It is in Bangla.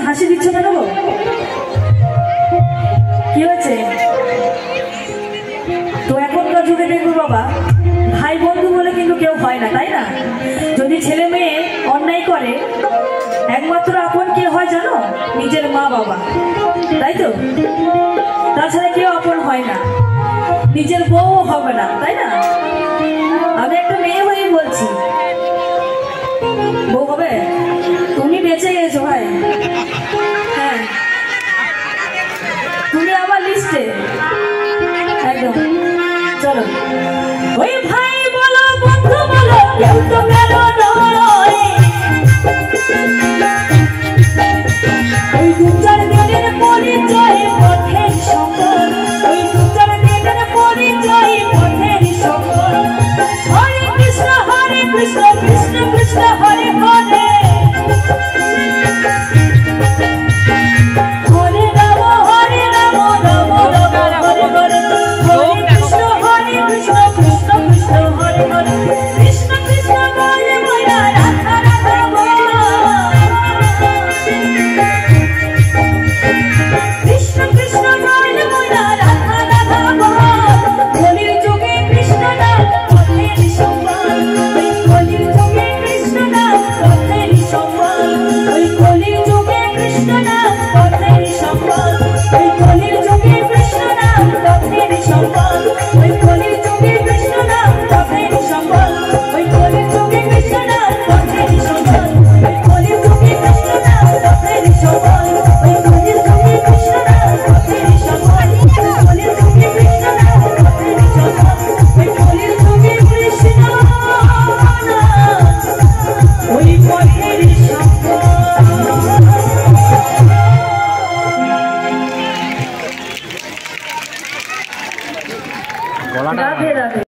হাসি দিচ্ছ কেন গো? কি হয়েছে? তো এখনকার যুগে দেখবো বাবা, ভাই বন্ধু বলে কিন্তু কেউ হয় না, তাই না? যদি ছেলে মেয়ে অন্যায় করে একমাত্র আপন কে হয় জানো? নিজের মা বাবা, তাই তো? তাছাড়া কেউ আপন হয় না, নিজের বউ হবে না, তাই না? আমি একটা মেয়ে হয়ে বলছি, বউ হবে? তুমি বেঁচে গেছো ভাই, হ্যাঁ তুমি আমার লিস্টে একদম। চলো ওই ভাই বলো বন্ধু বলো কেউ তো কারো নয়, ওই দু চার দিনের পরিচয় পথের সকল, ওই দু চার দিনের পরিচয় পথের সকল। হরে কৃষ্ণ কৃষ্ণ কৃষ্ণ হরে হরে, রাধে রাধে।